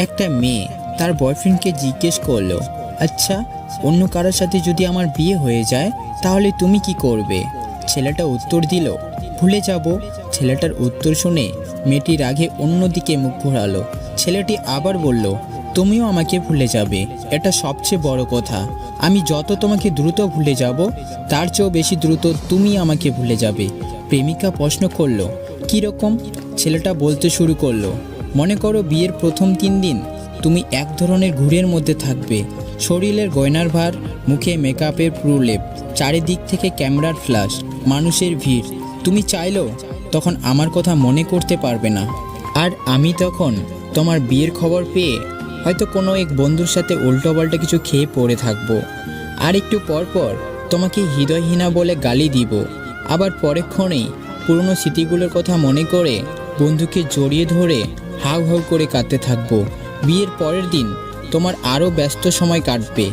একটা মেয়ে তার বয়ফ্রেন্ডকে জিজ্ঞেস করলো, আচ্ছা, অন্য কারোর সাথে যদি আমার বিয়ে হয়ে যায় তাহলে তুমি কি করবে? ছেলেটা উত্তর দিল, ভুলে যাব। ছেলেটার উত্তর শুনে মেয়েটি রাগে অন্যদিকে মুখ ঘোরালো। ছেলেটি আবার বলল, তুমিও আমাকে ভুলে যাবে, এটা সবচেয়ে বড় কথা। আমি যত তোমাকে দ্রুত ভুলে যাব তার চেয়েও বেশি দ্রুত তুমি আমাকে ভুলে যাবে। প্রেমিকা প্রশ্ন করলো, কীরকম? ছেলেটা বলতে শুরু করলো, মনে করো বিয়ের প্রথম 3 দিন তুমি এক ধরনের ঘুরের মধ্যে থাকবে। শরীরের গয়নার ভার, মুখে মেকআপের প্রলেপ, চারিদিক থেকে ক্যামেরার ফ্ল্যাশ, মানুষের ভিড়। তুমি চাইলেও তখন আমার কথা মনে করতে পারবে না। আর আমি তখন তোমার বিয়ের খবর পেয়ে হয়তো কোনো এক বন্ধুর সাথে উল্টোপাল্টা কিছু খেয়ে পড়ে থাকবো। আর একটু পর পর তোমাকে হৃদয়হীনা বলে গালি দিব। আবার পরেক্ষণেই পুরনো স্মৃতিগুলোর কথা মনে করে বন্ধুকে জড়িয়ে ধরে হাউ হাউ করে কাঁদতে থাকবো। বিয়ের পরের দিন তোমার আরও ব্যস্ত সময় কাটবে।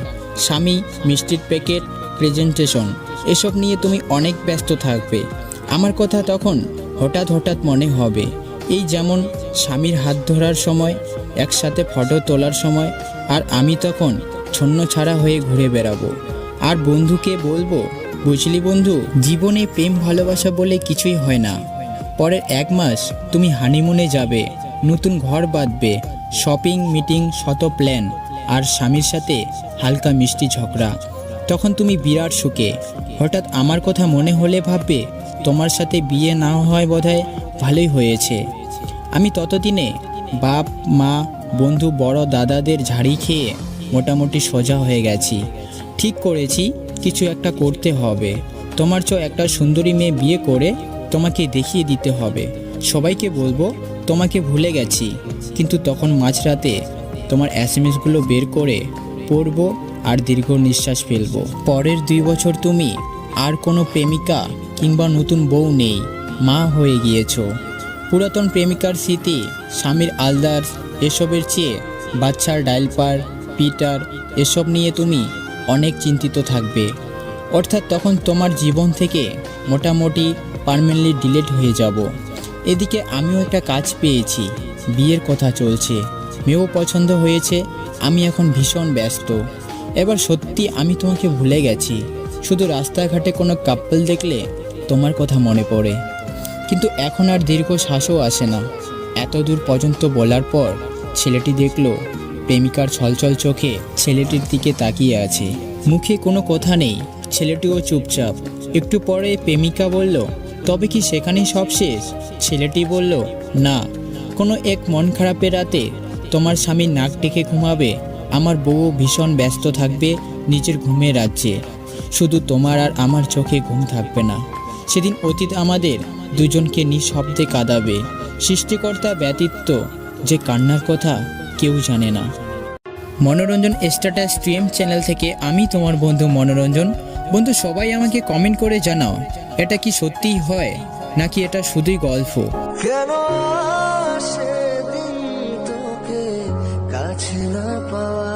স্বামী, মিষ্টির প্যাকেট, প্রেজেন্টেশন, এসব নিয়ে তুমি অনেক ব্যস্ত থাকবে। আমার কথা তখন হঠাৎ হঠাৎ মনে হবে, এই যেমন স্বামীর হাত ধরার সময়, একসাথে ফটো তোলার সময়। আর আমি তখন ছন্নছাড়া হয়ে ঘুরে বেড়াবো। আর বন্ধুকে বলবো, বুঝলি বন্ধু, জীবনে প্রেম ভালোবাসা বলে কিছুই হয় না। পরের 1 মাস তুমি হানিমুনে যাবে, নতুন ঘর বাঁধবে, শপিং, মিটিং, শত প্ল্যান, আর স্বামীর সাথে হালকা মিষ্টি ঝগড়া। তখন তুমি বিরাট সুখে। হঠাৎ আমার কথা মনে হলে ভাববে, তোমার সাথে বিয়ে না হয় বোধহয় ভালোই হয়েছে। আমি ততদিনে বাপ, মা, বন্ধু, বড় দাদাদের ঝাড়ি খেয়ে মোটামুটি সোজা হয়ে গেছি। ঠিক করেছি কিছু একটা করতে হবে। তোমার একটা সুন্দরী মেয়ে বিয়ে করে তোমাকে দেখিয়ে দিতে হবে। সবাইকে বলবো তোমাকে ভুলে গেছি। কিন্তু তখন মাঝরাতে তোমার এসএমএসগুলো বের করে পড়বো আর দীর্ঘ নিঃশ্বাস ফেলবো। পরের 2 বছর তুমি আর কোনো প্রেমিকা কিংবা নতুন বউ নেই, মা হয়ে গিয়েছো। পুরাতন প্রেমিকার স্মৃতি, স্বামীর আলদার, এসবের চেয়ে বাচ্চার ডাইলপার, পিটার, এসব নিয়ে তুমি অনেক চিন্তিত থাকবে। অর্থাৎ তখন তোমার জীবন থেকে মোটামুটি পার্মানেন্টলি ডিলিট হয়ে যাব। এদিকে আমিও একটা কাজ পেয়েছি, বিয়ের কথা চলছে, মেয়েও পছন্দ হয়েছে। আমি এখন ভীষণ ব্যস্ত। এবার সত্যি আমি তোমাকে ভুলে গেছি। শুধু রাস্তাঘাটে কোনো কাপল দেখলে তোমার কথা মনে পড়ে। কিন্তু এখন আর দীর্ঘ শ্বাসও আসে না। এত দূর পর্যন্ত বলার পর ছেলেটি দেখলো প্রেমিকার ছলছল চোখে ছেলেটির দিকে তাকিয়ে আছে। মুখে কোনো কথা নেই, ছেলেটিও চুপচাপ। একটু পরে প্রেমিকা বলল, তবে কি সেখানেই সব শেষ? ছেলেটি বলল, না, কোনো এক মন খারাপের রাতে তোমার স্বামী নাক ডেকে ঘুমাবে, আমার বউ ভীষণ ব্যস্ত থাকবে নিজের ঘুমের রাজ্যে। শুধু তোমার আর আমার চোখে ঘুম থাকবে না। সেদিন অতীত আমাদের দুজনকে নিঃশব্দে কাঁদাবে। সৃষ্টিকর্তা ব্যতীত যে কান্নার কথা কেউ জানে না। মনোরঞ্জন স্ট্যাটাস স্ট্রিম চ্যানেল থেকে আমি তোমার বন্ধু মনোরঞ্জন। বন্ধু, সবাই আমাকে কমেন্ট করে জানাও, এটা কি সত্যিই হয় নাকি এটা শুধুই গল্প? কেন সেদিন তোকে কাছে না পাওয়া